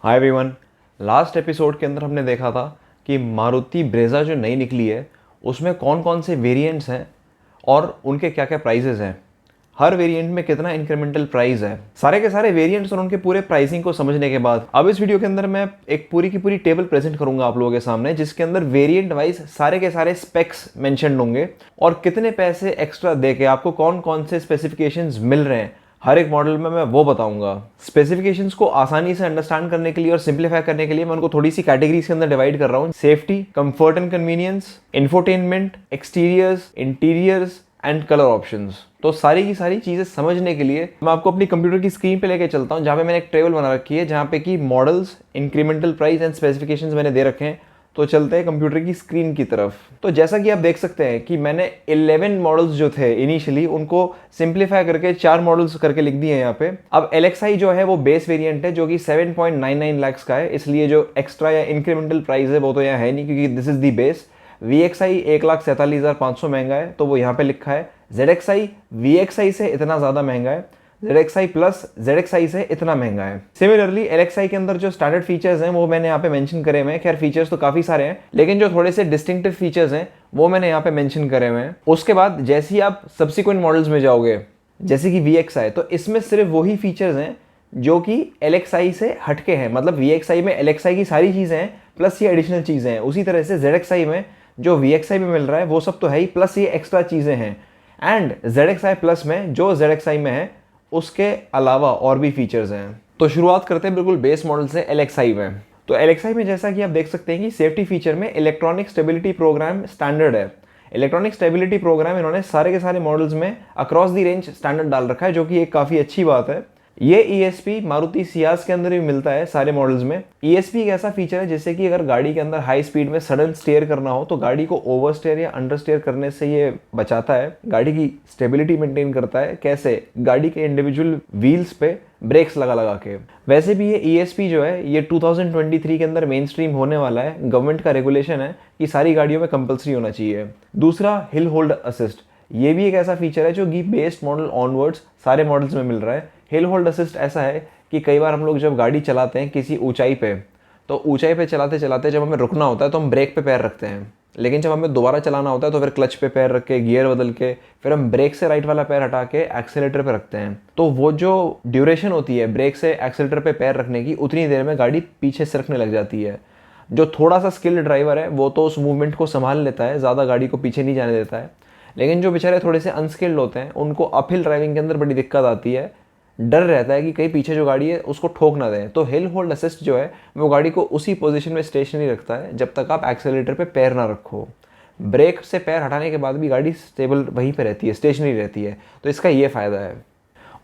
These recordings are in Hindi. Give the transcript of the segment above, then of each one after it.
Hi everyone. लास्ट एपिसोड के अंदर हमने देखा था कि मारुति ब्रेज़ा जो नई निकली है उसमें कौन कौन से वेरिएंट्स हैं और उनके क्या क्या प्राइजेज़ हैं, हर वेरिएंट में कितना इंक्रीमेंटल प्राइस है, सारे के सारे वेरिएंट्स और उनके पूरे प्राइसिंग को समझने के बाद अब इस वीडियो के अंदर मैं एक पूरी की पूरी टेबल प्रेजेंट करूंगा आप लोगों के सामने, जिसके अंदर वेरिएंट वाइज सारे के सारे स्पेक्स मेंशन होंगे और कितने पैसे एक्स्ट्रा दे के आपको कौन कौन से स्पेसिफिकेशंस मिल रहे हैं हर एक मॉडल में, मैं वो बताऊंगा। स्पेसिफिकेशंस को आसानी से अंडरस्टैंड करने के लिए और सिंप्लीफाई करने के लिए मैं उनको थोड़ी सी कैटेगरीज के अंदर डिवाइड कर रहा हूँ। Safety, comfort and convenience, infotainment, exteriors, interiors and colour options. तो सारी की सारी चीजें समझने के लिए मैं आपको अपनी कंप्यूटर की स्क्रीन पे लेके चलता हूँ, जहाँ पे मैंने एक टेबल बना रखी है जहाँ पे कि models, incremental price and specifications मैंने दे रखे हैं। तो चलते हैं कंप्यूटर की स्क्रीन की तरफ। तो जैसा कि आप देख सकते हैं कि मैंने 11 मॉडल्स जो थे इनिशियली उनको सिंप्लीफाई करके 4 मॉडल्स करके लिख दिए हैं यहाँ पे। अब LXi जो है वो बेस वेरिएंट है जो कि 7.99 लाख का है, इसलिए जो एक्स्ट्रा या इंक्रीमेंटल प्राइस है वो तो यहाँ है नहीं क्योंकि this is the base. VXi 1,47,500 महंगा है तो वो यहाँ पे लिखा है। ZXi VXi से इतना ज़्यादा महंगा है, ZXi प्लस ZXi से इतना महंगा है। सिमिलरली LXi के अंदर जो स्टैंडर्ड फीचर्स हैं वो मैंने यहाँ पे मेंशन करे हुए हैं। खैर फीचर्स तो काफ़ी सारे हैं लेकिन जो थोड़े से डिस्टिंक्टिव फीचर्स हैं वो मैंने यहाँ पे मेंशन करे हुए हैं। उसके बाद जैसे ही आप सब्सिक्वेंट मॉडल्स में जाओगे जैसे कि VXi, तो इसमें सिर्फ वही फीचर्स हैं जो कि LXi से हटके हैं। मतलब VXi में LXi की सारी चीज़ें हैं प्लस ये एडिशनल चीज़ें हैं। उसी तरह से ZXi में जो VXi में मिल रहा है वो सब तो है ही, प्लस ये एक्स्ट्रा चीज़ें हैं। एंड ZXi प्लस में जो ZXi में है उसके अलावा और भी फीचर्स हैं। तो शुरुआत करते हैं बिल्कुल बेस मॉडल से LXi में। तो LXi में जैसा कि आप देख सकते हैं कि सेफ्टी फीचर में इलेक्ट्रॉनिक स्टेबिलिटी प्रोग्राम स्टैंडर्ड है। इलेक्ट्रॉनिक स्टेबिलिटी प्रोग्राम इन्होंने सारे के सारे मॉडल्स में अक्रॉस द रेंज स्टैंडर्ड डाल रखा है, जो कि एक काफ़ी अच्छी बात है। ये ESP मारुति सियाज के अंदर भी मिलता है सारे मॉडल्स में। ESP एक ऐसा फीचर है जिससे कि अगर गाड़ी के अंदर हाई स्पीड में सडन स्टेयर करना हो तो गाड़ी को ओवर स्टेयर या अंडर स्टेयर करने से ये बचाता है, गाड़ी की स्टेबिलिटी मेंटेन करता है। कैसे? गाड़ी के इंडिविजुअल व्हील्स पे ब्रेक्स लगा लगा के। वैसे भी ये ESP जो है ये 2023 के अंदर मेन स्ट्रीम होने वाला है। गवर्नमेंट का रेगुलेशन है कि सारी गाड़ियों में कंपलसरी होना चाहिए। दूसरा, हिल होल्ड असिस्ट। ये भी एक ऐसा फीचर है जो कि बेस्ड मॉडल ऑनवर्ड्स सारे मॉडल्स में मिल रहा है। हिल होल्ड असिस्ट ऐसा है कि कई बार हम लोग जब गाड़ी चलाते हैं किसी ऊंचाई पे, तो ऊंचाई पे चलाते चलाते जब हमें रुकना होता है तो हम ब्रेक पे पैर रखते हैं, लेकिन जब हमें दोबारा चलाना होता है तो फिर क्लच पे पैर रख के गियर बदल के फिर हम ब्रेक से राइट वाला पैर हटा के एक्सेलेटर पे रखते हैं। तो वो जो ड्यूरेशन होती है ब्रेक से एक्सेलेटर पे पैर रखने की, उतनी देर में गाड़ी पीछे सरकने लग जाती है। जो थोड़ा सा स्किल्ड ड्राइवर है वो तो उस मूवमेंट को संभाल लेता है, ज़्यादा गाड़ी को पीछे नहीं जाने देता है, लेकिन जो बेचारे थोड़े से अनस्किल्ड होते हैं उनको अपहिल ड्राइविंग के अंदर बड़ी दिक्कत आती है। डर रहता है कि कहीं पीछे जो गाड़ी है उसको ठोक ना दें। तो हिल होल्ड असिस्ट जो है वो गाड़ी को उसी पोजीशन में स्टेशनरी रखता है जब तक आप एक्सेलेरेटर पे पैर ना रखो। ब्रेक से पैर हटाने के बाद भी गाड़ी स्टेबल वहीं पे रहती है, स्टेशनरी रहती है। तो इसका ये फ़ायदा है।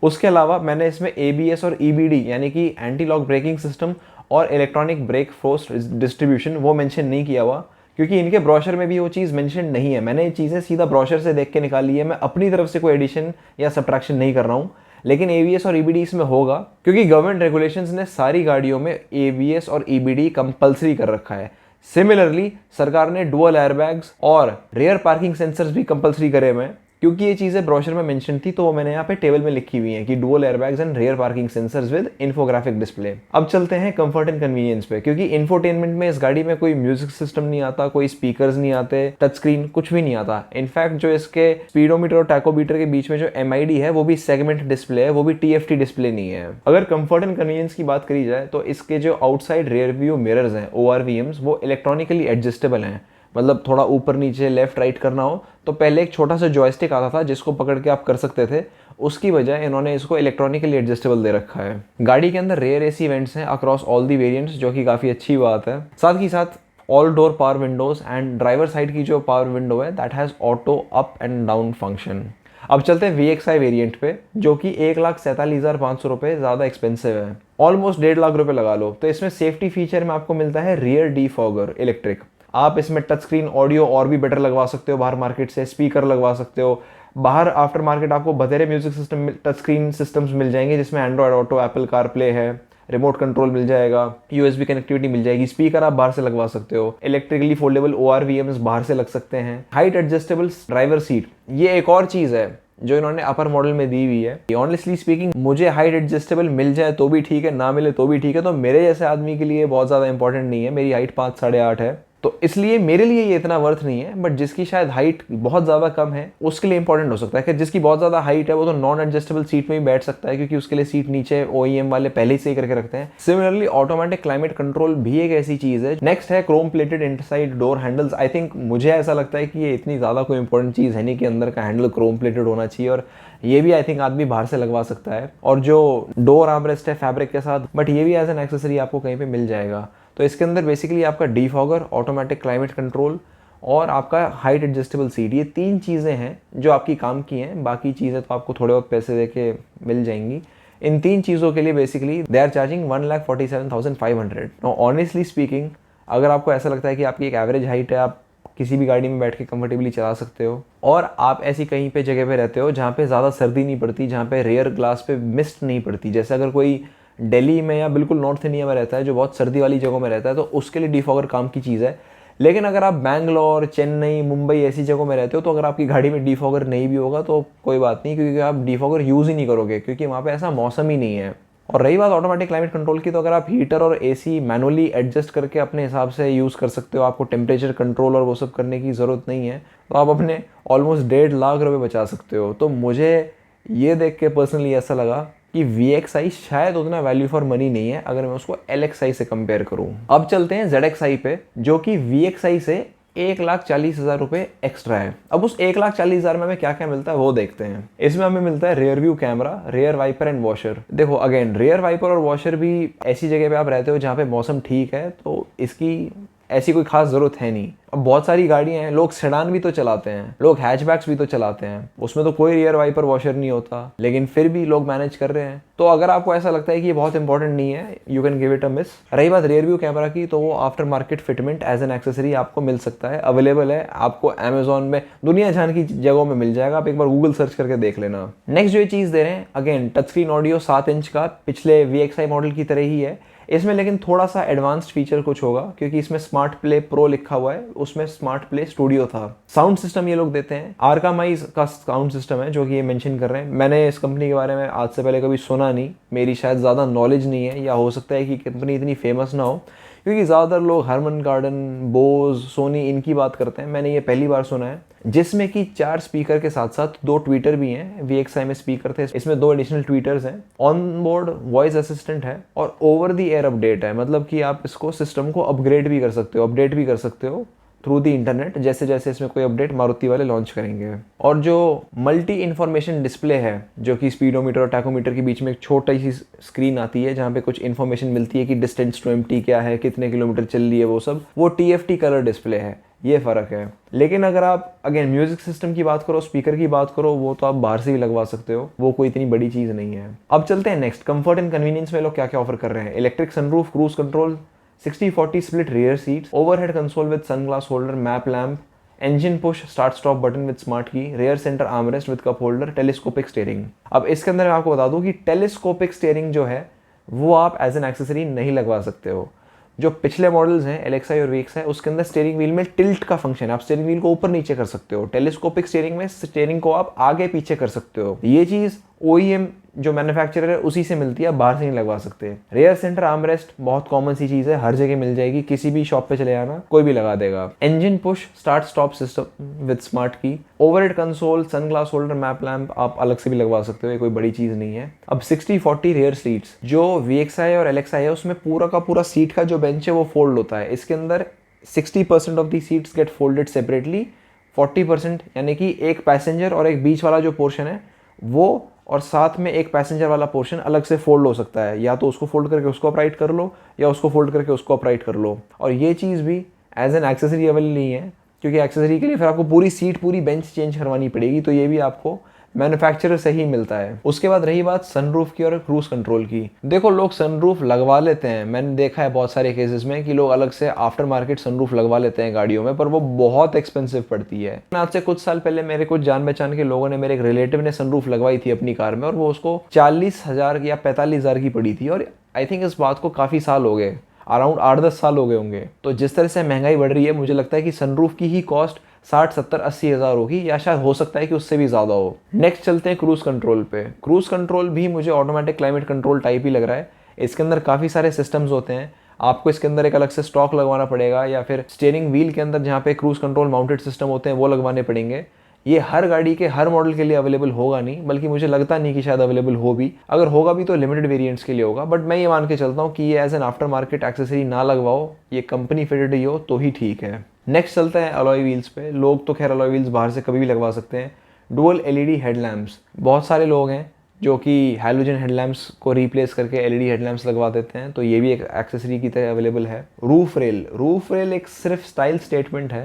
उसके अलावा मैंने इसमें ABS और EBD यानी कि एंटी लॉक ब्रेकिंग सिस्टम और इलेक्ट्रॉनिक ब्रेक फोर्स डिस्ट्रीब्यूशन वो मेंशन नहीं किया हुआ, क्योंकि इनके ब्रोशर में भी वो चीज़ मेंशन नहीं है। मैंने ये चीज़ें सीधा ब्रोशर से देख के निकाली है, मैं अपनी तरफ से कोई एडिशन या सब्ट्रैक्शन नहीं कर रहा हूँ। लेकिन ABS और EBD इसमें होगा क्योंकि गवर्नमेंट रेगुलेशंस ने सारी गाड़ियों में ABS और EBD कंपलसरी कर रखा है। सिमिलरली सरकार ने डुअल एयरबैग्स और रियर पार्किंग सेंसर्स भी कंपलसरी करे हुए हैं। क्योंकि ये चीज़ें ब्रोशर में मेंशन थी तो वो मैंने यहाँ पे टेबल में लिखी हुई हैं कि dual airbags and rear parking sensors with infographic display. अब चलते हैं कंफर्ट एंड कन्वीनियंस पे, क्योंकि इंफोटेनमेंट में इस गाड़ी में कोई म्यूजिक सिस्टम नहीं आता, कोई स्पीकर्स नहीं आते, टच स्क्रीन कुछ भी नहीं आता। इनफैक्ट जो इसके स्पीडोमीटर और टैकोमीटर के बीच में जो MID है वो भी सेगमेंट डिस्प्ले है, वो भी TFT डिस्प्ले नहीं है। अगर कंफर्ट एंड कन्वीनियंस की बात करी जाए तो इसके जो आउटसाइड रियर व्यू मिरर्स हैं ORVMs वो इलेक्ट्रॉनिकली एडजस्टेबल हैं। मतलब थोड़ा ऊपर नीचे लेफ्ट राइट करना हो तो पहले एक छोटा सा जॉयस्टिक आता था जिसको पकड़ के आप कर सकते थे, उसकी बजाय इन्होंने इसको इलेक्ट्रॉनिकली एडजस्टेबल दे रखा है। गाड़ी के अंदर रेयर AC वेंट्स हैं अक्रॉस ऑल दी वेरिएंट्स, जो कि काफ़ी अच्छी बात है। साथ ही साथ all door power Windows and driver side की जो पावर विंडो है that has auto up and down function. अब चलते हैं VXi वेरिएंट पे, जो कि 1,47,500 रुपये ज़्यादा एक्सपेंसिव है, ऑलमोस्ट 1.5 लाख रुपये लगा लो। तो इसमें सेफ्टी फीचर में आपको मिलता है रियर डीफॉगर इलेक्ट्रिक। आप इसमें टच स्क्रीन ऑडियो और भी बेटर लगवा सकते हो बाहर मार्केट से, स्पीकर लगवा सकते हो। बाहर आफ्टर मार्केट आपको बथेरे music system touch screen systems मिल जाएंगे जिसमें Android Auto, Apple car play है, रिमोट कंट्रोल मिल जाएगा, USB कनेक्टिविटी मिल जाएगी, स्पीकर आप बाहर से लगवा सकते हो, इलेक्ट्रिकली फोल्डेबल ORVMs बाहर से लग सकते हैं, हाइट एडजस्टेबल ड्राइवर सीट। ये एक और चीज़ है जो इन्होंने अपर मॉडल में दी हुई है। ऑनेस्टली स्पीकिंग मुझे हाइट एडजस्टेबल मिल जाए तो भी ठीक है, ना मिले तो भी ठीक है। तो मेरे जैसे आदमी के लिए बहुत ज़्यादा इंपॉर्टेंट नहीं है, मेरी हाइट 5 साढ़े 8 है, तो इसलिए मेरे लिए ये इतना वर्थ नहीं है। बट जिसकी शायद हाइट बहुत ज़्यादा कम है उसके लिए इंपॉर्टेंट हो सकता है। कि जिसकी बहुत ज़्यादा हाइट है वो तो नॉन एडजस्टेबल सीट में ही बैठ सकता है, क्योंकि उसके लिए सीट नीचे OEM वाले पहले ही सही करके रखते हैं। सिमिलरली ऑटोमेटिक क्लाइमेट कंट्रोल भी एक ऐसी चीज़ है। नेक्स्ट है Chrome plated inside door handles. I think मुझे ऐसा लगता है कि ये इतनी ज़्यादा कोई इंपॉर्टेंट चीज़ है नहीं कि अंदर का हैंडल क्रोम प्लेटेड होना चाहिए, और ये भी आई थिंक आदमी बाहर से लगवा सकता है। और जो डोर आर्मरेस्ट है फैब्रिक के साथ, बट ये भी एज एन एक्सेसरी आपको कहीं पे मिल जाएगा। तो इसके अंदर बेसिकली आपका डीफॉगर, ऑटोमेटिक क्लाइमेट कंट्रोल और आपका हाइट एडजस्टेबल सीट, ये 3 चीज़ें हैं जो आपकी काम की हैं। बाकी चीज़ें तो आपको थोड़े बहुत पैसे दे के मिल जाएंगी। इन 3 चीज़ों के लिए basically they are charging 1,47,500। Now honestly speaking, अगर आपको ऐसा लगता है कि आपकी एक एवरेज हाइट है, आप किसी भी गाड़ी में बैठ के कंफर्टेबली चला सकते हो, और आप ऐसी कहीं पे जगह पे रहते हो जहाँ पे ज़्यादा सर्दी नहीं पड़ती, जहाँ पे रेयर ग्लास पे मिस्ट नहीं पड़ती, जैसे अगर कोई दिल्ली में या बिल्कुल नॉर्थ इंडिया में रहता है जो बहुत सर्दी वाली जगहों में रहता है, तो उसके लिए डीफॉगर काम की चीज़ है। लेकिन अगर आप बैंगलोर, चेन्नई, मुंबई ऐसी जगहों में रहते हो, तो अगर आपकी गाड़ी में डीफॉगर नहीं भी होगा तो कोई बात नहीं, क्योंकि आप डीफॉगर यूज़ ही नहीं करोगे, क्योंकि वहाँ पे ऐसा मौसम ही नहीं है। और रही बात ऑटोमेटिक क्लाइमेट कंट्रोल की, तो अगर आप हीटर और AC मैनुअली एडजस्ट करके अपने हिसाब से यूज़ कर सकते हो, आपको टेम्परेचर कंट्रोल और वो सब करने की ज़रूरत नहीं है, तो आप अपने ऑलमोस्ट 1.5 लाख रुपये बचा सकते हो। तो मुझे ये देख के पर्सनली ऐसा लगा कि VXI शायद उतना वैल्यू फॉर मनी नहीं है अगर मैं उसको LXI से कंपेयर करूं। अब चलते हैं ZXI पे, जो कि VXI से 1,40,000 रुपये एक्स्ट्रा है। अब उस 1,40,000 में हमें क्या क्या मिलता है वो देखते हैं। इसमें हमें मिलता है rear view camera, rear wiper and washer. देखो अगेन, रेयर वाइपर और वॉशर भी ऐसी जगह पे आप रहते हो जहाँ पे मौसम ठीक है, तो इसकी ऐसी कोई खास ज़रूरत है नहीं। अब बहुत सारी गाड़ियाँ हैं, लोग सेडान भी तो चलाते हैं, लोग हैचबैक्स भी तो चलाते हैं, उसमें तो कोई रियर वाइपर वॉशर नहीं होता, लेकिन फिर भी लोग मैनेज कर रहे हैं। तो अगर आपको ऐसा लगता है कि ये बहुत इंपॉर्टेंट नहीं है, you can give it a miss. रही बात रियर व्यू कैमरा की, तो वो after market fitment as an accessory आपको मिल सकता है, अवेलेबल है आपको अमेजॉन में, दुनिया जहान की जगहों में मिल जाएगा, आप एक बार गूगल सर्च करके देख लेना। नेक्स्ट जो ये चीज़ दे रहे हैं, again touch screen audio 7 inch का, पिछले VXI मॉडल की तरह ही है। इसमें लेकिन थोड़ा सा एडवांस्ड फीचर कुछ होगा, क्योंकि इसमें स्मार्ट प्ले प्रो लिखा हुआ है, उसमें स्मार्ट प्ले स्टूडियो था। साउंड सिस्टम ये लोग देते हैं, आर्कामाइज का साउंड सिस्टम है जो कि ये मेंशन कर रहे हैं। मैंने इस कंपनी के बारे में आज से पहले कभी सुना नहीं, मेरी शायद ज़्यादा नॉलेज नहीं है, या हो सकता है कि कंपनी इतनी फेमस ना हो, क्योंकि ज़्यादातर लोग हरमन गार्डन, बोज, सोनी इनकी बात करते हैं। मैंने ये पहली बार सुना है, जिसमें कि 4 स्पीकर के साथ साथ 2 ट्वीटर भी हैं। VXI में स्पीकर थे, इसमें 2 एडिशनल ट्वीटर्स हैं, ऑन बोर्ड वॉइस असिस्टेंट है, और ओवर द एयर अपडेट है। मतलब कि आप इसको सिस्टम को अपग्रेड भी कर सकते हो, अपडेट भी कर सकते हो थ्रू द इंटरनेट, जैसे जैसे इसमें कोई अपडेट मारुति वाले लॉन्च करेंगे। और जो मल्टी इन्फॉर्मेशन डिस्प्ले है, जो कि स्पीडोमीटर और टैकोमीटर के बीच में एक छोटी सी स्क्रीन आती है, जहाँ पे कुछ इन्फॉर्मेशन मिलती है कि डिस्टेंस टू एम्प्टी क्या है, कितने किलोमीटर चल रही है, वो सब, वो TFT कलर डिस्प्ले है, ये फ़र्क है। लेकिन अगर आप अगेन म्यूजिक सिस्टम की बात करो, स्पीकर की बात करो, वो तो आप बाहर से भी लगवा सकते हो, वो कोई इतनी बड़ी चीज़ नहीं है। अब चलते हैं नेक्स्ट, कंफर्ट एंड कन्वीनियंस में लोग क्या क्या ऑफर कर रहे हैं। Electric sunroof, cruise control, 60-40 split rear seats, overhead console with sunglass holder, map lamp, engine push start stop button with smart key, rear center armrest with cup holder, telescopic steering। अब इसके अंदर मैं आपको बता दूं कि टेलीस्कोपिक स्टीयरिंग जो है वो आप एज एन एक्सेसरी नहीं लगवा सकते हो। जो पिछले मॉडल्स हैं LXI और VXI, उसके अंदर स्टीयरिंग व्हील में टिल्ट का फंक्शन है, आप स्टीयरिंग व्हील को ऊपर नीचे कर सकते हो। टेलीस्कोपिक स्टीयरिंग में स्टीयरिंग को आप आगे पीछे कर सकते हो। ये चीज़ OEM जो मैन्युफैक्चरर है उसी से मिलती है, बाहर से नहीं लगवा सकते। रेयर सेंटर आर्मरेस्ट बहुत कॉमन सी चीज़ है, हर जगह मिल जाएगी, किसी भी शॉप पे चले जाना कोई भी लगा देगा। Engine push start stop system with smart key, overhead console, sunglass holder, map lamp आप अलग से भी लगवा सकते हो, ये कोई बड़ी चीज़ नहीं है। अब 60-40 रेयर सीट्स, जो VXI और LXI है उसमें पूरा का पूरा सीट का जो बेंच है वो फोल्ड होता है। इसके अंदर 60% of the seats get folded separately, 40% यानी कि एक पैसेंजर और एक बीच वाला जो पोर्शन है वो, और साथ में एक पैसेंजर वाला पोर्शन अलग से फोल्ड हो सकता है, या तो उसको फोल्ड करके उसको अपराइट कर लो, या उसको फोल्ड करके उसको अपराइट कर लो। और ये चीज़ भी एज एन एक्सेसरी अवेलेबल नहीं है, क्योंकि एक्सेसरी के लिए फिर आपको पूरी सीट, पूरी बेंच चेंज करवानी पड़ेगी, तो ये भी आपको मैन्युफैक्चरर से ही मिलता है। उसके बाद रही बात सनरूफ की और क्रूज कंट्रोल की। देखो लोग सनरूफ लगवा लेते हैं, मैंने देखा है बहुत सारे केसेस में कि लोग अलग से आफ्टर मार्केट सनरूफ लगवा लेते हैं गाड़ियों में, पर वो बहुत एक्सपेंसिव पड़ती है। आज से कुछ साल पहले मेरे कुछ जान पहचान के लोगों ने, मेरे एक रिलेटिव ने सनरूफ लगवाई थी अपनी कार में, और वो उसको 40,000 या 45,000 की पड़ी थी। और आई थिंक इस बात को काफ़ी साल हो गए, अराउंड 8-10 साल हो गए होंगे। तो जिस तरह से महंगाई बढ़ रही है, मुझे लगता है कि सनरूफ की ही कॉस्ट 60 70 80 हज़ार होगी, या शायद हो सकता है कि उससे भी ज़्यादा हो। नेक्स्ट चलते हैं क्रूज़ कंट्रोल पे। क्रूज़ कंट्रोल भी मुझे ऑटोमेटिक क्लाइमेट कंट्रोल टाइप ही लग रहा है। इसके अंदर काफ़ी सारे सिस्टम्स होते हैं, आपको इसके अंदर एक अलग से स्टॉक लगवाना पड़ेगा, या फिर स्टीयरिंग व्हील के अंदर जहाँ पे क्रूज़ कंट्रोल माउंटेड सिस्टम होते हैं वो लगवाने पड़ेंगे। ये हर गाड़ी के हर मॉडल के लिए अवेलेबल होगा नहीं, बल्कि मुझे लगता नहीं कि शायद अवेलेबल हो भी, अगर होगा भी तो लिमिटेड वेरिएंट्स के लिए होगा। बट मैं ये मान के चलता हूँ कि ये as an after market accessory ना लगवाओ, ये कंपनी फिटेड ही हो तो ही ठीक है। नेक्स्ट चलता है अलॉय व्हील्स पे। लोग तो खैर अलॉय व्हील्स बाहर से कभी भी लगवा सकते हैं। डुअल एलईडी हेडलैम्प्स, बहुत सारे लोग हैं जो कि हैलोजन हेडलैम्प्स को रिप्लेस करके एलईडी हेडलैम्प्स लगवा देते हैं, तो ये भी एक एक्सेसरी की तरह अवेलेबल है। रूफ रेल एक सिर्फ स्टाइल स्टेटमेंट है,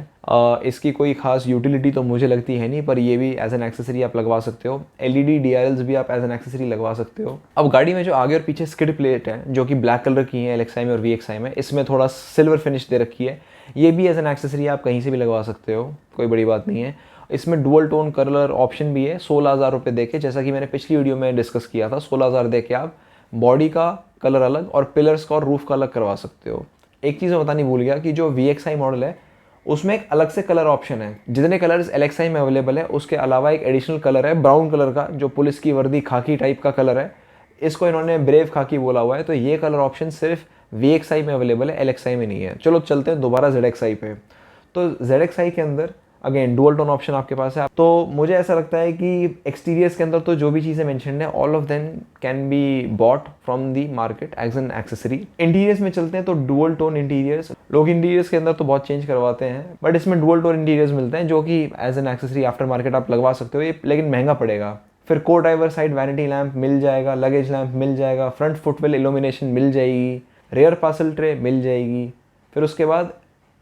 इसकी कोई खास यूटिलिटी तो मुझे लगती है नहीं, पर ये भी एज एन एक्सेसरी आप लगवा सकते हो। एलईडी डीआरएल्स भी आप एज एन एक्सेसरी लगवा सकते हो। अब गाड़ी में जो आगे और पीछे स्किड प्लेट है जो कि ब्लैक कलर की है एलएक्सआई में और वीएक्सआई में, इसमें थोड़ा सिल्वर फिनिश दे रखी है, ये भी एज एन एक्सेसरी आप कहीं से भी लगवा सकते हो, कोई बड़ी बात नहीं है। इसमें डुअल टोन कलर ऑप्शन भी है। 16,000 रुपये दे के, जैसा कि मैंने पिछली वीडियो में डिस्कस किया था, 16,000 दे के आप बॉडी का कलर अलग और पिलर्स का और रूफ का अलग करवा सकते हो। एक चीज़ मैं बतानी भूल गया कि जो VXI मॉडल है उसमें एक अलग से कलर ऑप्शन है। जितने कलर्स LXI में अवेलेबल है उसके अलावा एक एडिशनल कलर है ब्राउन कलर का, जो पुलिस की वर्दी खाकी टाइप का कलर है। इसको इन्होंने ब्रेव खाकी बोला हुआ है, तो ये कलर ऑप्शन सिर्फ VXI में अवेलेबल है, LXI में नहीं है। चलो चलते हैं दोबारा ZXI पे। तो ZXI के अंदर अगेन डुअल टोन ऑप्शन आपके पास है। तो मुझे ऐसा लगता है कि एक्सटीरियर्स के अंदर तो जो भी चीज़ें मेंशन्ड है all of them can be bought from the market as an accessory. Interiors में चलते हैं तो डुअल टोन इंटीरियर्स, लोग इंटीरियर्स के अंदर तो बहुत चेंज करवाते हैं, बट इसमें डुअल टोन इंटीरियर्स मिलते हैं जो कि as an accessory after market आप लगवा सकते हो, ये लेकिन महंगा पड़ेगा। फिर को ड्राइवर साइड वैनिटी लैंप मिल जाएगा, लगेज लैंप मिल जाएगा, फ्रंट फुटवेल इल्यूमिनेशन मिल जाएगी, रेयर पार्सल ट्रे मिल जाएगी। फिर उसके बाद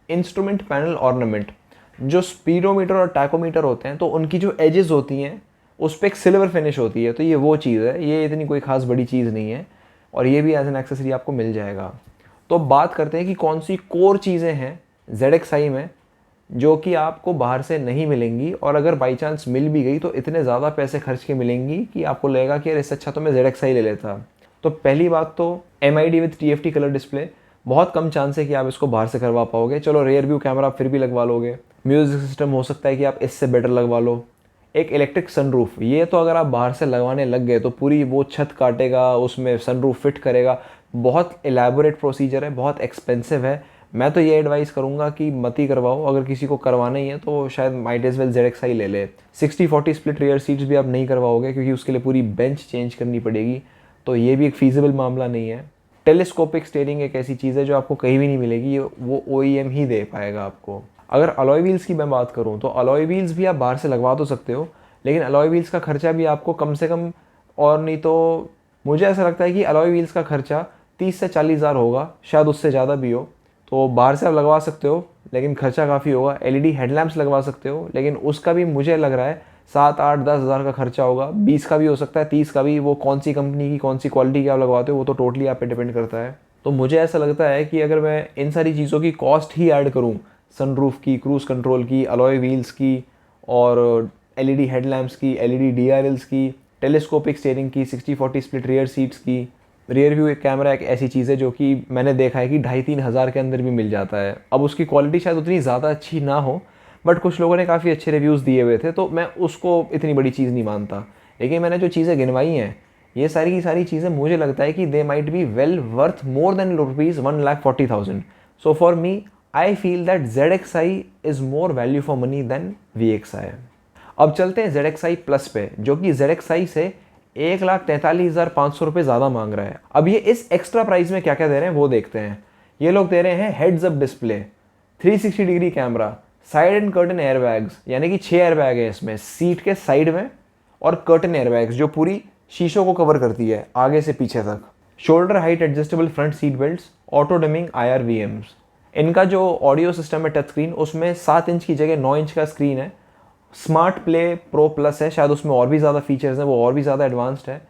इंस्ट्रूमेंट पैनल ऑर्नामेंट, जो स्पीडोमीटर और टैकोमीटर होते हैं तो उनकी जो एजेस होती हैं उस पर एक सिल्वर फिनिश होती है, तो ये वो चीज़ है, ये इतनी कोई खास बड़ी चीज़ नहीं है, और ये भी एज एन एक्सेसरी आपको मिल जाएगा। तो बात करते हैं कि कौन सी कोर चीज़ें हैं ZXI में जो कि आपको बाहर से नहीं मिलेंगी, और अगर बाई चांस मिल भी गई तो इतने ज़्यादा पैसे खर्च के मिलेंगी कि आपको लगेगा कि यार इससे अच्छा तो मैं ZXI ले लेता। तो पहली बात तो MID with TFT colour display, बहुत कम चांस है कि आप इसको बाहर से करवा पाओगे। चलो रियर व्यू कैमरा फिर भी लगवा लोगे, म्यूजिक सिस्टम हो सकता है कि आप इससे बेटर लगवा लो। एक इलेक्ट्रिक सनरूफ, ये तो अगर आप बाहर से लगवाने लग गए तो पूरी वो छत काटेगा, उसमें सनरूफ फिट करेगा, बहुत एलैबोरेट प्रोसीजर है, बहुत एक्सपेंसिव है। मैं तो ये एडवाइस करूँगा कि मत ही करवाओ, अगर किसी को करवाना ही है तो शायद माइट एज वेल ZXI ले ले। 60-40 स्प्लिट रियर सीट्स भी आप नहीं करवाओगे क्योंकि उसके लिए पूरी बेंच चेंज करनी पड़ेगी, तो ये भी एक फीजिबल मामला नहीं है। टेलीस्कोपिक स्टीयरिंग एक ऐसी चीज़ है जो आपको कहीं भी नहीं मिलेगी, ये वो OEM ही दे पाएगा आपको। अगर अलॉय व्हील्स की मैं बात करूं तो अलॉय व्हील्स भी आप बाहर से लगवा तो सकते हो, लेकिन अलॉय व्हील्स का खर्चा भी आपको कम से कम, और नहीं तो मुझे ऐसा लगता है कि अलॉय व्हील्स का खर्चा 30 से 40 हज़ार होगा, शायद उससे ज़्यादा भी हो। तो बाहर से आप लगवा सकते हो लेकिन खर्चा काफ़ी होगा। LED हेडलैम्प्स लगवा सकते हो, लेकिन उसका भी मुझे लग रहा है 7-8-10 हज़ार का खर्चा होगा, 20 का भी हो सकता है, 30 का भी। वो कौन सी कंपनी की कौन सी क्वालिटी की आप लगवाते हो वो तो टोटली आप पे डिपेंड करता है। तो मुझे ऐसा लगता है कि अगर मैं इन सारी चीज़ों की कॉस्ट ही ऐड करूँ, सनरूफ की, क्रूज़ कंट्रोल की, अलॉय व्हील्स की, और LED हेडलैम्प्स की, LED DRLs की, टेलीस्कोपिक स्टीयरिंग की, 60-40 स्प्लिट रियर सीट्स की, रियर व्यू एक कैमरा एक ऐसी चीज़ है जो कि मैंने देखा है कि 2,500-3 हज़ार के अंदर भी मिल जाता है। अब उसकी क्वालिटी शायद उतनी ज़्यादा अच्छी ना हो, बट कुछ लोगों ने काफ़ी अच्छे रिव्यूज़ दिए हुए थे, तो मैं उसको इतनी बड़ी चीज़ नहीं मानता। लेकिन मैंने जो चीज़ें गिनवाई हैं, ये सारी की सारी चीज़ें मुझे लगता है कि they might be well worth more than ₹1,40,000। So for me I feel that ZXI is more value for money than VXI। अब चलते हैं ZXI प्लस पे, जो कि ZXI से 1,43,500 रुपये ज़्यादा मांग रहा है। अब ये इस एक्स्ट्रा प्राइस में क्या क्या दे रहे हैं वो देखते हैं। ये लोग दे रहे हैं heads up display, 360 degree camera, side and curtain airbags, यानी कि 6 एयरबैग है इसमें सीट के साइड में, और कर्टन एयरबैग्स जो पूरी शीशों को कवर करती है आगे से पीछे तक, shoulder height adjustable front seat belts, auto dimming IR/VMs। इनका जो ऑडियो सिस्टम है टच स्क्रीन, उसमें 7 इंच की जगह 9 इंच का स्क्रीन है। स्मार्ट प्ले प्रो प्लस है, शायद उसमें और भी ज़्यादा फीचर्स हैं, वो और भी ज़्यादा एडवांस्ड है।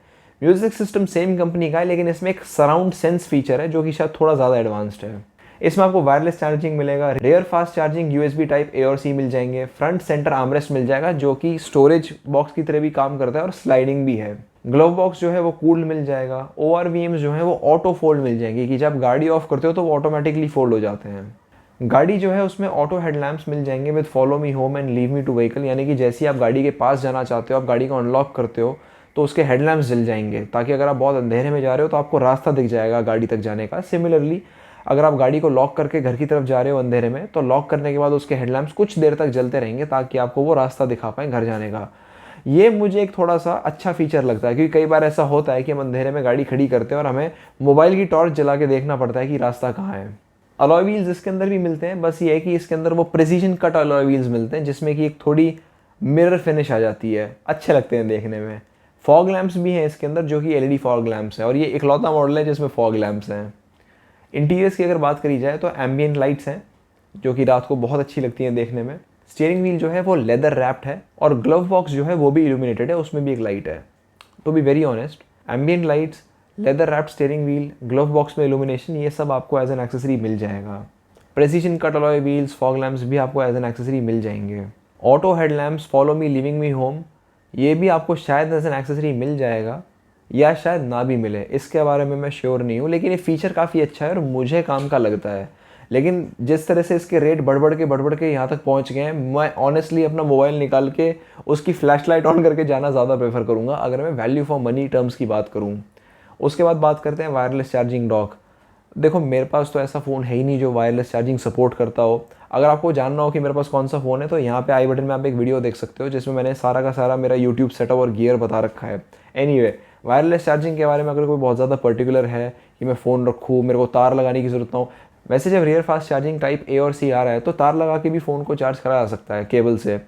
म्यूजिक सिस्टम सेम कंपनी का है, लेकिन इसमें एक सराउंड सेंस फीचर है जो कि शायद थोड़ा ज़्यादा एडवांस्ड है। इसमें आपको वायरलेस चार्जिंग मिलेगा, rear fast charging USB type A और C मिल जाएंगे, फ्रंट सेंटर आर्मरेस्ट मिल जाएगा जो कि स्टोरेज बॉक्स की तरह भी काम करता है और स्लाइडिंग भी है। ग्लव बॉक्स जो है वो कूल्ड मिल जाएगा। OR/VMs जो है वो ऑटो फोल्ड मिल जाएंगे कि जब गाड़ी ऑफ करते हो तो वो ऑटोमेटिकली फोल्ड हो जाते हैं। गाड़ी जो है उसमें ऑटो हेडलैम्प्स मिल जाएंगे with follow me home and leave me to vehicle, यानी कि जैसे ही आप गाड़ी के पास जाना चाहते हो, आप गाड़ी को अनलॉक करते हो तो उसके हेडलैम्प्स जल जाएंगे, ताकि अगर आप बहुत अंधेरे में जा रहे हो तो आपको रास्ता दिख जाएगा गाड़ी तक जाने का। सिमिलरली अगर आप गाड़ी को लॉक करके घर की तरफ जा रहे हो अंधेरे में, तो लॉक करने के बाद उसके हेडलैम्प्स कुछ देर तक जलते रहेंगे ताकि आपको वो रास्ता दिखा पाएँ घर जाने का। ये मुझे एक थोड़ा सा अच्छा फीचर लगता है, क्योंकि कई बार ऐसा होता है कि हम अंधेरे में गाड़ी खड़ी करते हैं और हमें मोबाइल की टॉर्च जला के देखना पड़ता है कि रास्ता कहाँ है। अलॉय व्हील्स इसके अंदर भी मिलते हैं, बस ये है कि इसके अंदर वो प्रिसीजन कट अलॉय व्हील्स मिलते हैं जिसमें कि एक थोड़ी मिरर फिनिश आ जाती है, अच्छे लगते हैं देखने में। फॉग लैंप्स भी हैं इसके अंदर, जो कि एलईडी फॉग लैंप्स हैं, और ये इकलौता मॉडल है जिसमें फॉग लैंप्स हैं। इंटीरियर्स की अगर बात करी जाए तो एम्बियंट लाइट्स हैं जो कि रात को बहुत अच्छी लगती हैं देखने में। स्टीयरिंग व्हील जो है वो लेदर रैप्ड है, और ग्लव बॉक्स जो है वो भी इल्यूमिनेटेड है, उसमें भी एक लाइट है। To be very honest, ambient lights, leather wrapped steering wheel, glove box में इल्यूमिनेशन, ये सब आपको एज एन एक्सेसरी मिल जाएगा। Precision cut alloy wheels, fog lamps भी आपको एज एन एक्सेसरी मिल जाएंगे। Auto headlamps, follow me leaving me home, ये भी आपको शायद एज एन एक्सेसरी मिल जाएगा या शायद ना भी मिले, इसके बारे में मैं श्योर नहीं हूँ, लेकिन ये फीचर काफ़ी अच्छा है और मुझे काम का लगता है। लेकिन जिस तरह से इसके रेट बढ़ बढ़ के यहाँ तक पहुँच गए हैं, मैं ऑनेस्टली अपना मोबाइल निकाल के उसकी फ्लैश लाइट ऑन करके जाना ज़्यादा प्रेफर करूँगा अगर मैं वैल्यू फॉर मनी टर्म्स की बात करूँ। उसके बाद बात करते हैं वायरलेस चार्जिंग डॉक। देखो मेरे पास तो ऐसा फ़ोन है ही नहीं जो वायरलेस चार्जिंग सपोर्ट करता हो। अगर आपको जानना हो कि मेरे पास कौन सा फ़ोन है तो यहाँ पे आई बटन में आप एक वीडियो देख सकते हो जिसमें मैंने सारा का सारा मेरा यूट्यूब सेटअप और गियर बता रखा है। एनीवे, वायरलेस चार्जिंग के बारे में अगर कोई बहुत ज़्यादा पर्टिकुलर है कि मैं फ़ोन रखूँ, मेरे को तार लगाने की ज़रूरत ना हो, वैसे जब rear fast charging type A और सी आ रहा है तो तार लगा के भी फ़ोन को चार्ज करा जा सकता है केबल से।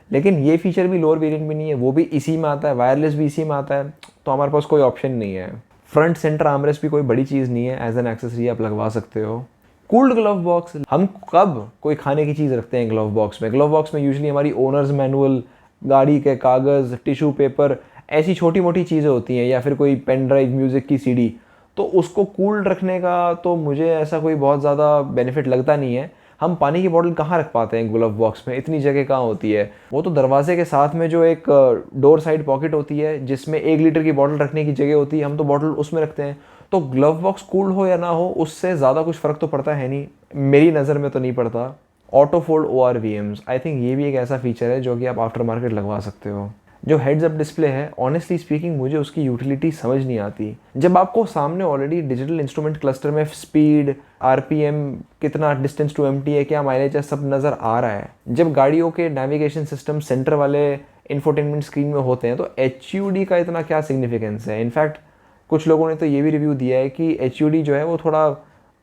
लेकिन ये फीचर भी लोअर वेरिएंट में नहीं है, वो भी इसी में आता है, वायरलेस भी इसी में आता है, तो हमारे पास कोई ऑप्शन नहीं है। फ्रंट सेंटर आर्मरेस्ट भी कोई बड़ी चीज़ नहीं है, एज एन एक्सेसरी आप लगवा सकते हो। कूल्ड ग्लव बॉक्स, हम कब कोई खाने की चीज़ रखते हैं ग्लव बॉक्स में? ग्लव बॉक्स में यूजुअली हमारी ओनर्स मैनुअल, गाड़ी के कागज़, टिश्यू पेपर, ऐसी छोटी मोटी चीज़ें होती हैं, या फिर कोई पेन ड्राइव, म्यूज़िक की सीडी। तो उसको कूल्ड रखने का तो मुझे ऐसा कोई बहुत ज़्यादा बेनिफिट लगता नहीं है। हम पानी की बोतल कहाँ रख पाते हैं ग्लव बॉक्स में? इतनी जगह कहाँ होती है? वो तो दरवाजे के साथ में जो एक डोर साइड पॉकेट होती है जिसमें 1 लीटर की बोतल रखने की जगह होती है, हम तो बोतल उसमें रखते हैं। तो ग्लव बॉक्स कूल्ड हो या ना हो, उससे ज़्यादा कुछ फ़र्क तो पड़ता है नहीं, मेरी नज़र में तो नहीं पड़ता। Auto fold ORVMs, I think ये भी एक ऐसा फीचर है जो कि आप आफ्टर मार्केट लगवा सकते हो। जो हेड्स अप डिस्प्ले है, ऑनेस्टली स्पीकिंग मुझे उसकी यूटिलिटी समझ नहीं आती। जब आपको सामने ऑलरेडी डिजिटल इंस्ट्रूमेंट क्लस्टर में स्पीड, RPM, कितना डिस्टेंस टू एम्प्टी है, क्या माइलेज है, सब नज़र आ रहा है। जब गाड़ियों के नेविगेशन सिस्टम सेंटर वाले इंफोटेनमेंट स्क्रीन में होते हैं तो HUD का इतना क्या सिग्निफिकेंस है? इनफैक्ट कुछ लोगों ने तो ये भी रिव्यू दिया है कि HUD जो है वो थोड़ा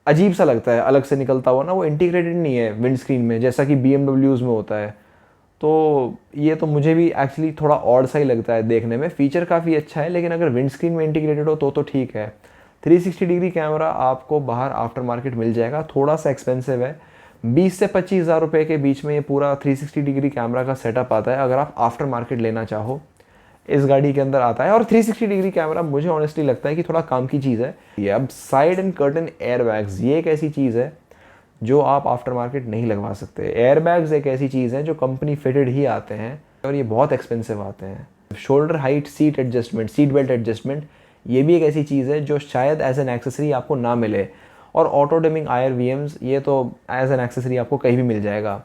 अजीब सा लगता है, अलग से निकलता हुआ ना, वो इंटीग्रेटेड नहीं है विंड स्क्रीन में जैसा कि BMWs में होता है। तो ये तो मुझे भी एक्चुअली थोड़ा ऑड सा ही लगता है देखने में। फीचर काफ़ी अच्छा है, लेकिन अगर विंड स्क्रीन में इंटीग्रेटेड हो तो ठीक है। 360 डिग्री कैमरा आपको बाहर आफ्टर मार्केट मिल जाएगा, थोड़ा सा एक्सपेंसिव है, 20 से 25 हज़ार रुपये के बीच में ये पूरा 360 डिग्री कैमरा का सेटअप आता है अगर आप आफ्टर मार्केट लेना चाहो। इस गाड़ी के अंदर आता है, और 360 डिग्री कैमरा मुझे ऑनेस्टली लगता है कि थोड़ा काम की चीज़ है ये। अब साइड एंड कर्टन एयरबैग्स, ये एक ऐसी चीज़ है जो आप आफ्टर मार्केट नहीं लगवा सकते। एयरबैग्स एक ऐसी चीज़ है जो कंपनी फिटेड ही आते हैं और ये बहुत एक्सपेंसिव आते हैं। Shoulder height seat adjustment, seat belt adjustment, ये भी एक ऐसी चीज़ है जो शायद एज एन एक्सेसरी आपको ना मिले। और ऑटो डिमिंग IRVMs, ये तो एज एन एक्सेसरी आपको कहीं भी मिल जाएगा।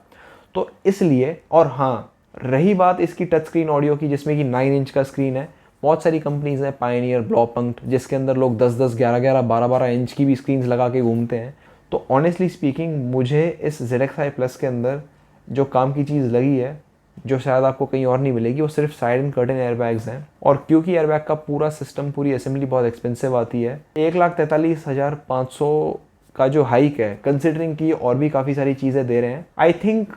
तो इसलिए, और हाँ, रही बात इसकी टच स्क्रीन ऑडियो की जिसमें कि 9 इंच का स्क्रीन है, बहुत सारी कंपनीज हैं, पायनियर, ब्लॉपंक्ट, जिसके अंदर लोग 10-10, 11-11, 12-12 इंच की भी स्क्रीन्स लगा के घूमते हैं। तो ऑनेस्टली स्पीकिंग मुझे इस ZXi Plus के अंदर जो काम की चीज़ लगी है, जो शायद आपको कहीं और नहीं मिलेगी, वो सिर्फ साइड एंड कर्टन एयरबैग्स हैं। और क्योंकि एयरबैग का पूरा सिस्टम, पूरी असेंबली बहुत एक्सपेंसिव आती है, 1,43,500 का जो हाइक है, कंसिडरिंग की और भी काफ़ी सारी चीज़ें दे रहे हैं, आई थिंक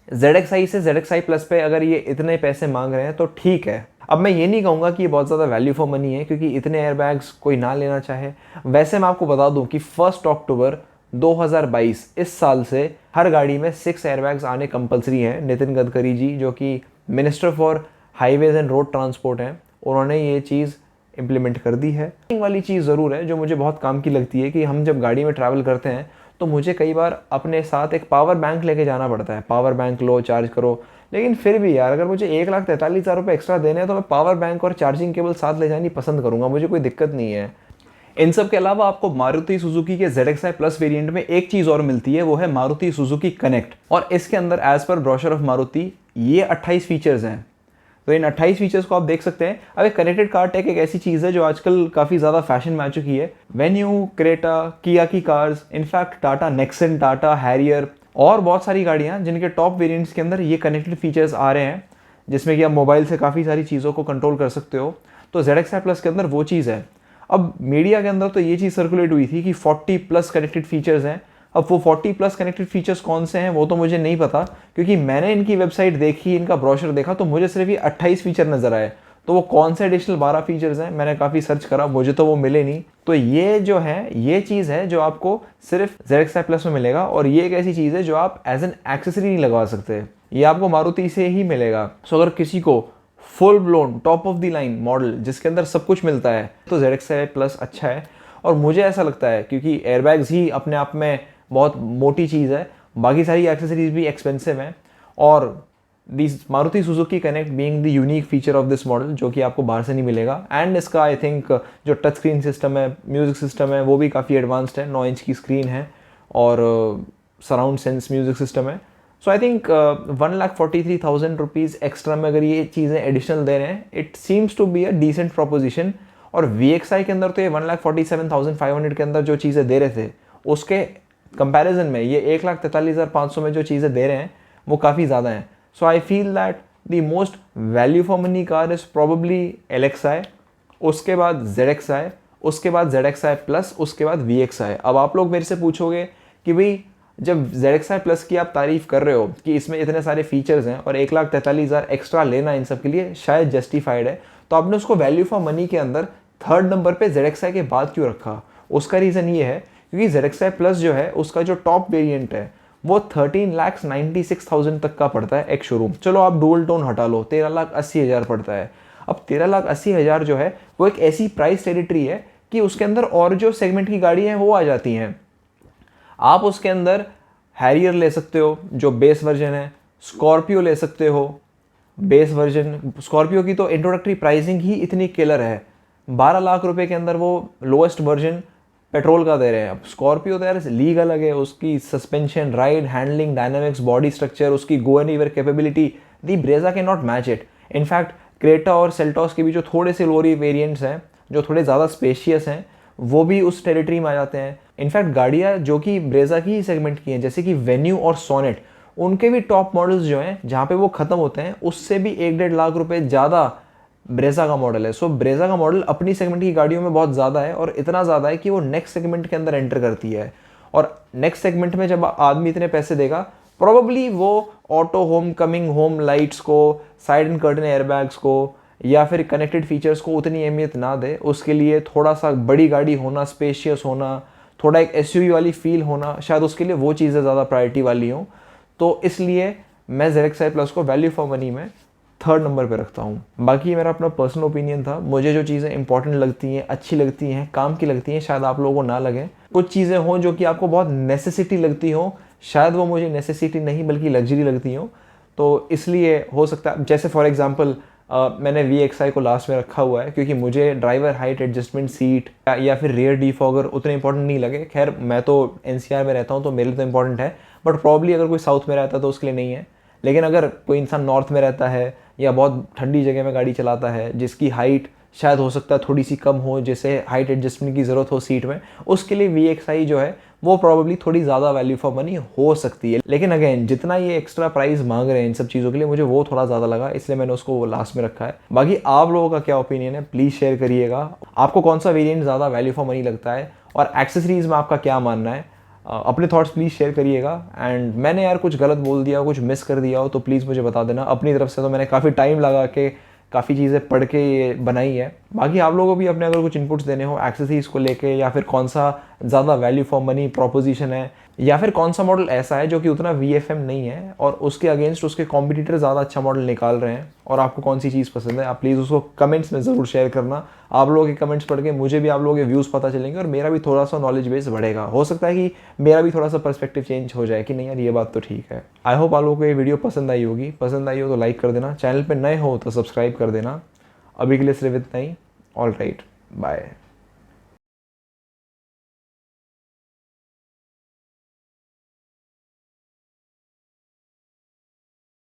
ZXi से ZXi Plus पे अगर ये इतने पैसे मांग रहे हैं तो ठीक है। अब मैं ये नहीं कहूँगा कि ये बहुत ज़्यादा वैल्यू फॉर मनी है, क्योंकि इतने एयरबैग्स कोई ना लेना चाहे। वैसे मैं आपको बता दूं कि 1 अक्टूबर 2022 इस साल से हर गाड़ी में 6 एयरबैग्स आने कंपलसरी हैं। नितिन गडकरी जी, जो कि minister for highways and road transport हैं, उन्होंने ये चीज़ इम्प्लीमेंट कर दी है। वाली चीज़ ज़रूर है जो मुझे बहुत काम की लगती है कि हम जब गाड़ी में ट्रैवल करते हैं तो मुझे कई बार अपने साथ एक पावर बैंक लेके जाना पड़ता है। पावर बैंक लो, चार्ज करो, लेकिन फिर भी यार, अगर मुझे 1,43,000 रुपये एक्स्ट्रा देने हैं तो मैं पावर बैंक और चार्जिंग केबल साथ ले जानी पसंद करूँगा, मुझे कोई दिक्कत नहीं है। इन सब के अलावा आपको मारुति सुजुकी के ZXi प्लस वेरिएंट में एक चीज़ और मिलती है, वो है मारुति सुजुकी कनेक्ट। और इसके अंदर as per brochure of Maruti ये 28 फीचर्स हैं। तो इन 28 फीचर्स को आप देख सकते हैं। अब एक कनेक्टेड कार टेक एक ऐसी चीज़ है जो आजकल काफ़ी ज़्यादा फैशन में आ चुकी है। वेन्यू, क्रेटा, किया की cars, in fact Tata Nexon, Tata Harrier और बहुत सारी गाड़ियाँ जिनके टॉप वेरिएंट्स के अंदर ये कनेक्टेड फीचर्स आ रहे हैं, जिसमें कि आप मोबाइल से काफ़ी सारी चीज़ों को कंट्रोल कर सकते हो। तो ZXi प्लस के अंदर वो चीज़ है। अब मीडिया के अंदर तो ये चीज़ सर्कुलेट हुई थी कि 40 प्लस कनेक्टेड फीचर्स हैं। अब वो 40 प्लस कनेक्टेड फीचर्स कौन से हैं वो तो मुझे नहीं पता, क्योंकि मैंने इनकी वेबसाइट देखी, इनका ब्रोशर देखा तो मुझे सिर्फ ये 28 फीचर नज़र आए। तो वो कौन से एडिशनल 12 फीचर्स हैं मैंने काफ़ी सर्च करा, मुझे तो वो मिले नहीं। तो ये जो है ये चीज़ है जो आपको सिर्फ ZXi प्लस में मिलेगा, और ये एक ऐसी चीज़ है जो आप एज एन एक्सेसरी नहीं लगवा सकते, ये आपको मारुति से ही मिलेगा। सो अगर किसी को full blown top of the line model जिसके अंदर सब कुछ मिलता है तो ZXi प्लस अच्छा है। और मुझे ऐसा लगता है क्योंकि एयरबैग्स ही अपने आप में बहुत मोटी चीज़ है, बाकी सारी एक्सेसरीज भी एक्सपेंसिव हैं, और this Maruti Suzuki connect being the unique feature of this model जो कि आपको बाहर से नहीं मिलेगा। एंड इसका आई थिंक जो टच स्क्रीन सिस्टम है, म्यूज़िक सिस्टम है, वो भी काफ़ी एडवांस्ड है। 9 इंच की स्क्रीन है और सराउंड सेंस म्यूज़िक सिस्टम है। So I think 1,43,000 rupees extra में अगर ये चीज़ें एडिशनल दे रहे हैं, it seems to be a decent proposition. और VXi के अंदर तो ये 1,47,500 के अंदर जो चीज़ें दे रहे थे उसके कंपैरिजन में ये 1,43,500 में जो चीज़ें दे रहे हैं वो काफ़ी ज़्यादा हैं। So I feel that the most value for money car is probably LXi, उसके बाद ZXi, उसके बाद ZXi प्लस, उसके बाद VXi। अब आप लोग मेरे से पूछोगे कि भाई जब ZXi प्लस की आप तारीफ़ कर रहे हो कि इसमें इतने सारे फीचर्स हैं और 1,43,000 एक्स्ट्रा लेना इन सब के लिए शायद जस्टिफाइड है, तो आपने उसको वैल्यू फॉर मनी के अंदर थर्ड नंबर पे ZXi के बाद क्यों रखा? उसका रीज़न ये है क्योंकि ZXi प्लस जो है उसका जो टॉप वेरिएंट है वो 13,96,000 तक का पड़ता है एक शोरूम। चलो आप डुअल टोन हटा लो, 13,80,000 पड़ता है। अब 13,80,000 जो है वो एक ऐसी प्राइस टेरिटरी है कि उसके अंदर और जो सेगमेंट की गाड़ियाँ हैं वो आ जाती हैं। आप उसके अंदर हैरियर ले सकते हो जो बेस वर्जन है, स्कॉर्पियो ले सकते हो बेस वर्जन। स्कॉर्पियो की तो इंट्रोडक्टरी प्राइसिंग ही इतनी किलर है, 12 लाख रुपए के अंदर वो लोएस्ट वर्जन पेट्रोल का दे रहे हैं। अब स्कॉर्पियो तो यार लीग अलग है, उसकी suspension, ride, handling, dynamics, body structure, उसकी go anywhere capability, the Brezza cannot match it. In fact Creta और सेल्टॉस के भी जो थोड़े से लोअर वेरिएंट्स हैं जो थोड़े ज़्यादा स्पेशियस हैं वो भी उस टेरिटरी में आ जाते हैं। इनफैक्ट गाड़ियाँ जो कि ब्रेजा की ही सेगमेंट की हैं जैसे कि वेन्यू और सोनेट, उनके भी टॉप मॉडल्स जो हैं जहाँ पे वो ख़त्म होते हैं उससे भी 1-1.5 लाख रुपए ज़्यादा ब्रेजा का मॉडल है। सो ब्रेजा का मॉडल अपनी सेगमेंट की गाड़ियों में बहुत ज़्यादा है, और इतना ज़्यादा है कि वो नेक्स्ट सेगमेंट के अंदर एंटर करती है। और नेक्स्ट सेगमेंट में जब आदमी इतने पैसे देगा प्रोबेबली वो auto home coming home lights को, साइड एंड कर्टन एयरबैग्स को या फिर कनेक्टेड फीचर्स को उतनी अहमियत ना दे। उसके लिए थोड़ा सा बड़ी गाड़ी होना, स्पेशियस होना, थोड़ा एक SUV वाली फील होना, शायद उसके लिए वो चीज़ें ज़्यादा प्रायोरिटी वाली हों। तो इसलिए मैं ZXi प्लस को वैल्यू फॉर मनी में थर्ड नंबर पे रखता हूँ। बाकी मेरा अपना पर्सनल ओपिनियन था, मुझे जो चीज़ें इंपॉर्टेंट लगती हैं, अच्छी लगती हैं, काम की लगती हैं, शायद आप लोगों को ना लगे। कुछ चीज़ें हों जो कि आपको बहुत नेसेसिटी लगती हो, शायद वो मुझे नेसेसिटी नहीं बल्कि लग्जरी लगती हो। तो इसलिए हो सकता है, जैसे फॉर एग्जांपल मैंने VXi को लास्ट में रखा हुआ है क्योंकि मुझे ड्राइवर हाइट एडजस्टमेंट सीट या फिर रियर डिफॉगर उतने इंपॉर्टेंट नहीं लगे। खैर मैं तो NCR में रहता हूँ तो मेरे लिए तो इंपॉर्टेंट है, बट प्रॉब्ली अगर कोई साउथ में रहता है तो उसके लिए नहीं है। लेकिन अगर कोई इंसान नॉर्थ में रहता है या बहुत ठंडी जगह में गाड़ी चलाता है जिसकी हाइट शायद हो सकता है थोड़ी सी कम हो, जैसे हाइट एडजस्टमेंट की ज़रूरत हो सीट में, उसके लिए VXi जो है वो प्रॉब्ली थोड़ी ज़्यादा वैल्यू फॉर मनी हो सकती है। लेकिन अगेन जितना ये एक्स्ट्रा प्राइस मांग रहे हैं इन सब चीज़ों के लिए, मुझे वो थोड़ा ज़्यादा लगा, इसलिए मैंने उसको लास्ट में रखा है। बाकी आप लोगों का क्या ओपिनियन है प्लीज़ शेयर करिएगा। आपको कौन सा वेरिएंट ज़्यादा वैल्यू फॉर मनी लगता है और एक्सेसरीज़ में आपका क्या मानना है? अपने थॉट्स प्लीज़ शेयर करिएगा। एंड मैंने यार कुछ गलत बोल दिया हो, कुछ मिस कर दिया हो तो प्लीज़ मुझे बता देना। अपनी तरफ से तो मैंने काफ़ी टाइम लगा के काफ़ी चीज़ें पढ़ के ये बनाई है। बाकी आप लोगों को भी अपने अगर कुछ इनपुट्स देने हो एक्सेसरीज को लेके, या फिर कौन सा ज़्यादा वैल्यू फॉर मनी प्रोपोजिशन है, या फिर कौन सा मॉडल ऐसा है जो कि उतना VFM नहीं है और उसके अगेंस्ट उसके कॉम्पिटिटर ज़्यादा अच्छा मॉडल निकाल रहे हैं, और आपको कौन सी चीज़ पसंद है, आप प्लीज़ उसको कमेंट्स में ज़रूर शेयर करना। आप लोगों के कमेंट्स पढ़ के मुझे भी आप लोगों के व्यूज़ पता चलेंगे और मेरा भी थोड़ा सा नॉलेज बेस बढ़ेगा। हो सकता है कि मेरा भी थोड़ा सा पर्सपेक्टिव चेंज हो जाए कि नहीं यार ये बात तो ठीक है। आई होप आप लोगों को ये वीडियो पसंद आई होगी। पसंद आई हो तो लाइक कर देना, चैनल पर नए हो तो सब्सक्राइब कर देना। अभी के लिए सिर्फ इतना ही। All right, bye.